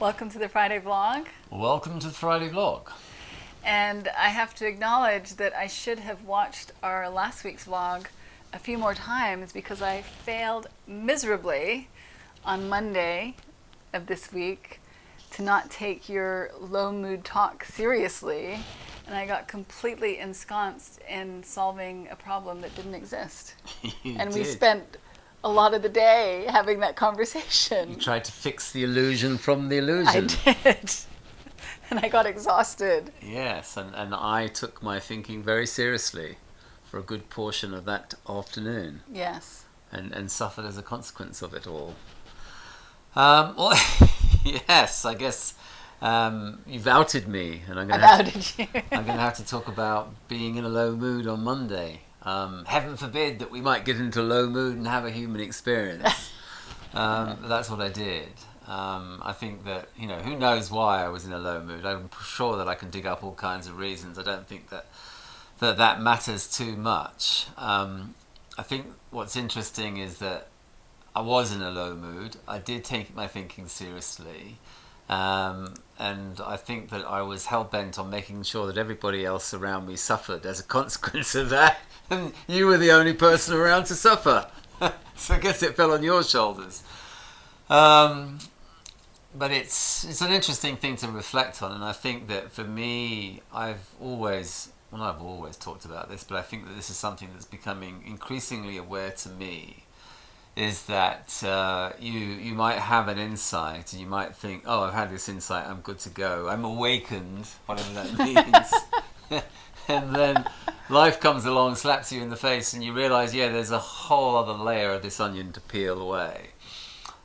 Welcome to the Friday vlog. Welcome to the Friday vlog. And I have to acknowledge that I should have watched our last week's vlog a few more times because I failed miserably on Monday of this week to not take your low mood talk seriously. And I got completely ensconced in solving a problem that didn't exist. We spent a lot of the day having that conversation. You tried to fix the illusion from the illusion. I did. And I got exhausted. Yes, and I took my thinking very seriously for a good portion of that afternoon. Yes. And suffered as a consequence of it all. Well, yes, I guess you've outed me, and I'm going to have to talk about being in a low mood on Monday. Heaven forbid that we might get into a low mood and have a human experience. That's what I did. I think that, who knows why I was in a low mood. I'm sure that I can dig up all kinds of reasons. I don't think that matters too much. I think what's interesting is that I was in a low mood. I did take my thinking seriously. And I think that I was hell-bent on making sure that everybody else around me suffered as a consequence of that. And you were the only person around to suffer. So I guess it fell on your shoulders. But it's an interesting thing to reflect on. And I think that for me, I've always talked about this, but I think that this is something that's becoming increasingly aware to me, is that you might have an insight and you might think, oh, I've had this insight, I'm good to go, I'm awakened, whatever that means. And then life comes along, slaps you in the face, and you realise, there's a whole other layer of this onion to peel away.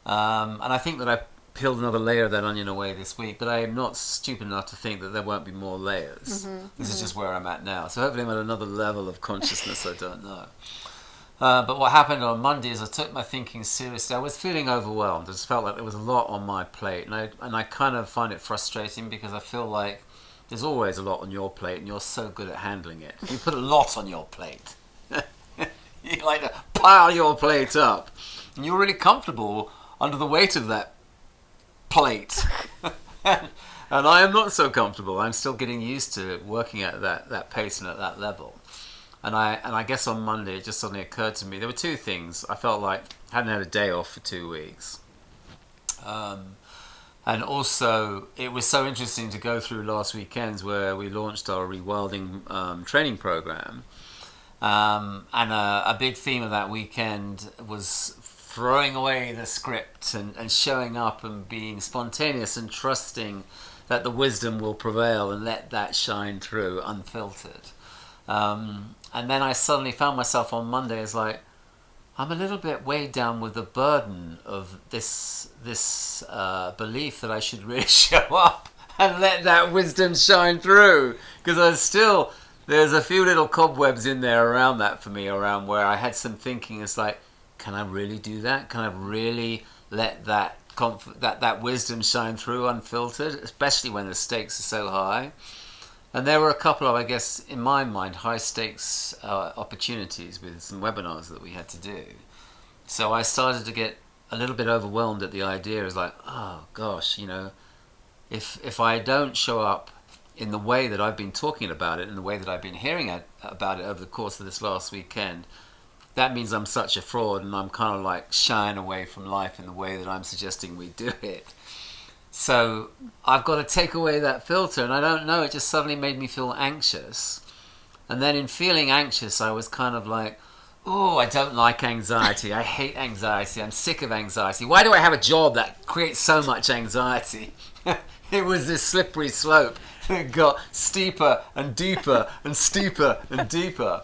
And I think that I peeled another layer of that onion away this week, but I am not stupid enough to think that there won't be more layers. This is just where I'm at now. So hopefully I'm at another level of consciousness, I don't know. But what happened on Monday is I took my thinking seriously. I was feeling overwhelmed. I just felt like there was a lot on my plate. And I kind of find it frustrating because I feel like there's always a lot on your plate and you're so good at handling it. You put a lot on your plate. You like to pile your plate up. And you're really comfortable under the weight of that plate. And I am not so comfortable. I'm still getting used to working at that pace and at that level. And I guess on Monday it just suddenly occurred to me, there were two things. I felt like I hadn't had a day off for 2 weeks. And also, it was so interesting to go through last weekends where we launched our Rewilding training program. And a big theme of that weekend was throwing away the script and showing up and being spontaneous and trusting that the wisdom will prevail and let that shine through unfiltered. And then I suddenly found myself on Monday as like, I'm a little bit weighed down with the burden of this belief that I should really show up and let that wisdom shine through. Because there's a few little cobwebs in there around that for me, around where I had some thinking. It's like, can I really do that? Can I really let that wisdom shine through unfiltered, especially when the stakes are so high? And there were a couple of, I guess, in my mind, high-stakes opportunities with some webinars that we had to do. So I started to get a little bit overwhelmed at the idea. It's like, oh, gosh, if I don't show up in the way that I've been talking about it, in the way that I've been hearing about it over the course of this last weekend, that means I'm such a fraud and I'm kind of like shying away from life in the way that I'm suggesting we do it. So I've got to take away that filter, and I don't know, it just suddenly made me feel anxious. And then in feeling anxious, I was kind of like, oh, I don't like anxiety. I hate anxiety. I'm sick of anxiety. Why do I have a job that creates so much anxiety? It was this slippery slope that got steeper and deeper and steeper and deeper,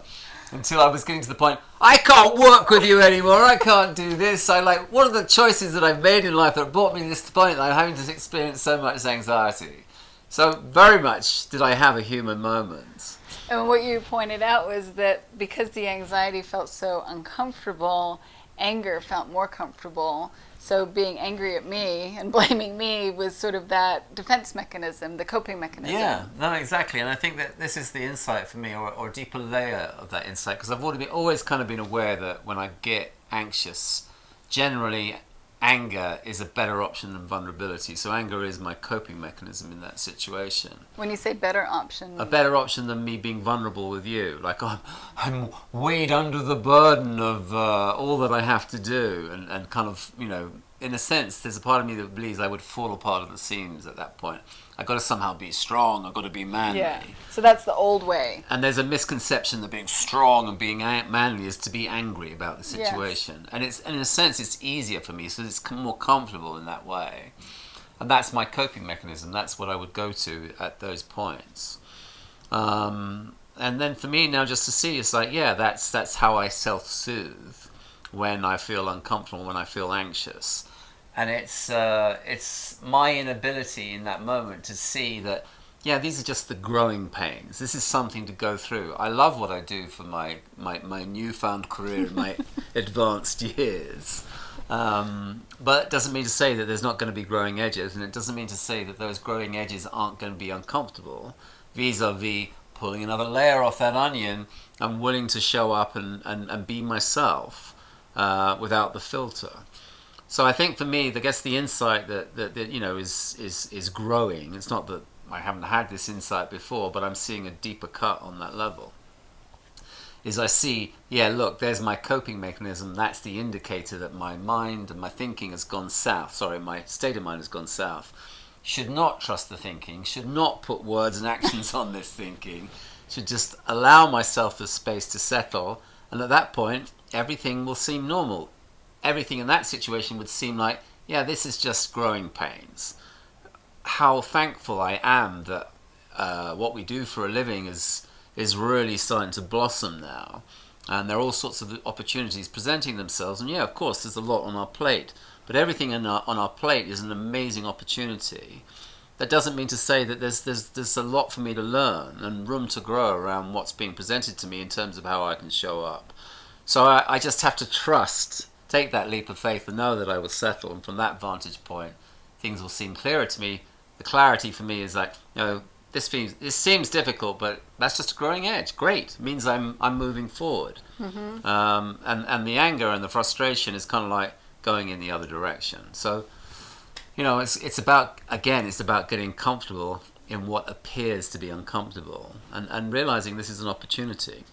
until I was getting to the point, I can't work with you anymore, I can't do this. What are the choices that I've made in life that brought me to this point that I'm having to experience so much anxiety? So very much did I have a human moment. And what you pointed out was that because the anxiety felt so uncomfortable, anger felt more comfortable. So being angry at me and blaming me was sort of that defense mechanism, the coping mechanism. Yeah, no, exactly. And I think that this is the insight for me, or a deeper layer of that insight, because I've always kind of been aware that when I get anxious, generally anger is a better option than vulnerability. So anger is my coping mechanism in that situation. When you say better option, a better option than me being vulnerable with you. Like, I'm weighed under the burden of all that I have to do, and kind of, in a sense, there's a part of me that believes I would fall apart at the seams at that point. I've got to somehow be strong, I've got to be manly. Yeah, so that's the old way. And there's a misconception that being strong and being manly is to be angry about the situation. Yes. And in a sense, it's easier for me, so it's more comfortable in that way. And that's my coping mechanism. That's what I would go to at those points. And then for me now, just to see, it's like, that's how I self-soothe when I feel uncomfortable, when I feel anxious. And it's my inability in that moment to see that, these are just the growing pains. This is something to go through. I love what I do for my newfound career in my advanced years. But it doesn't mean to say that there's not going to be growing edges, and it doesn't mean to say that those growing edges aren't going to be uncomfortable. Vis-a-vis pulling another layer off that onion, I'm willing to show up and be myself without the filter. So I think for me, I guess the insight that is growing. It's not that I haven't had this insight before, but I'm seeing a deeper cut on that level. Is I see, look, there's my coping mechanism. That's the indicator that my mind and my thinking has gone south. Sorry, my state of mind has gone south. Should not trust the thinking. Should not put words and actions on this thinking. Should just allow myself the space to settle. And at that point, everything will seem normal. Everything in that situation would seem like, this is just growing pains. How thankful I am that what we do for a living is really starting to blossom now. And there are all sorts of opportunities presenting themselves. And of course, there's a lot on our plate. But everything on our plate is an amazing opportunity. That doesn't mean to say that there's a lot for me to learn and room to grow around what's being presented to me in terms of how I can show up. So I just have to take that leap of faith and know that I will settle. And from that vantage point, things will seem clearer to me. The clarity for me is like, this seems difficult, but that's just a growing edge. Great. It means I'm moving forward. Mm-hmm. And the anger and the frustration is kind of like going in the other direction. So, it's about getting comfortable in what appears to be uncomfortable and realizing this is an opportunity.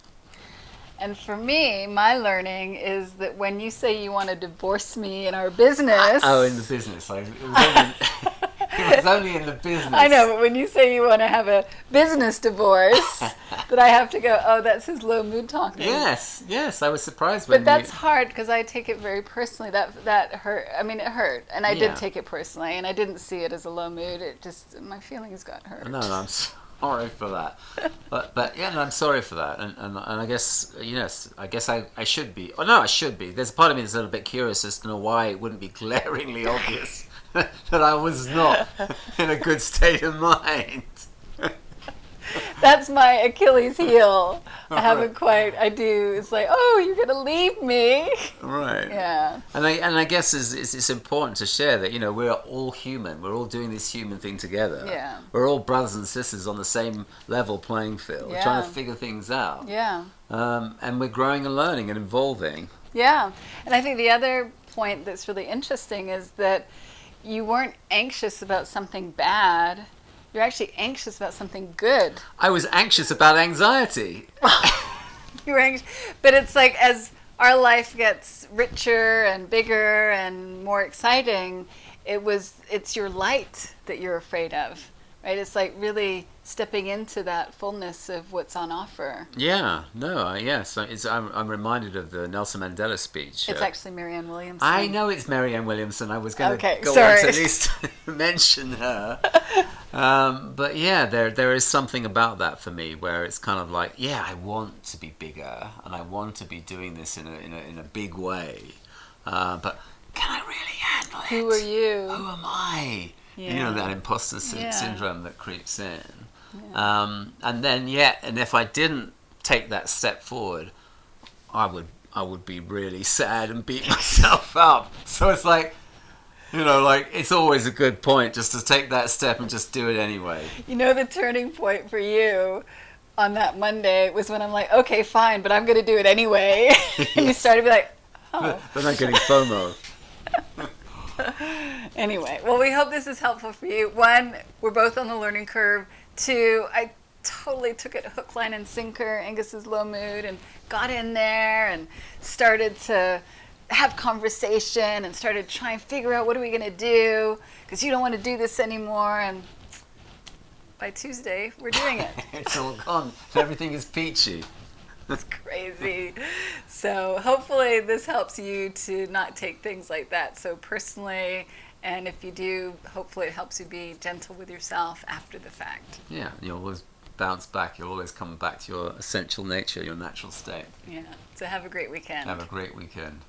And for me, my learning is that when you say you want to divorce me in our business... in the business. It was only in the business. I know, but when you say you want to have a business divorce, that I have to go, that's his low mood talking. Yes, I was surprised when But that's hard, because I take it very personally. That hurt. I mean, it hurt. And I did take it personally, and I didn't see it as a low mood. It just, my feelings got hurt. No, I'm sorry for that. But I'm sorry for that. And I guess, I should be. Oh, no, I should be. There's a part of me that's a little bit curious as to know why it wouldn't be glaringly obvious that I was not in a good state of mind. That's my Achilles heel. I do. It's like, you're going to leave me. Right. Yeah. And I guess it's important to share that, we're all human. We're all doing this human thing together. Yeah. We're all brothers and sisters on the same level playing field. We're trying to figure things out. Yeah. And we're growing and learning and evolving. Yeah. And I think the other point that's really interesting is that you weren't anxious about something bad. You're actually anxious about something good. I was anxious about anxiety. You were anxious. But it's like as our life gets richer and bigger and more exciting, it's your light that you're afraid of. Right? It's like really stepping into that fullness of what's on offer. Yeah, no, yes. I'm reminded of the Nelson Mandela speech. It's actually Marianne Williamson. I know it's Marianne Williamson. I was going to go sorry. on to at least mention her. But there is something about that for me where it's kind of like, I want to be bigger and I want to be doing this in a big way. But can I really handle it? Who are you? Who am I? Yeah. That imposter syndrome that creeps in. Yeah. And then, and if I didn't take that step forward, I would be really sad and beat myself up. So it's like, it's always a good point just to take that step and just do it anyway. The turning point for you on that Monday was when I'm like, okay, fine, but I'm going to do it anyway. And you started to be like, Then I'm getting FOMO. Anyway, well, we hope this is helpful for you. One, we're both on the learning curve. Two, I totally took it hook, line, and sinker, Angus's low mood, and got in there and started to have conversation and started trying to figure out what are we going to do, because you don't want to do this anymore. And by Tuesday, we're doing it. It's all gone. Everything is peachy. It's crazy. So hopefully this helps you to not take things like that so personally. And if you do, hopefully it helps you be gentle with yourself after the fact. Yeah, you'll always bounce back. You'll always come back to your essential nature, your natural state. Yeah. So have a great weekend. Have a great weekend.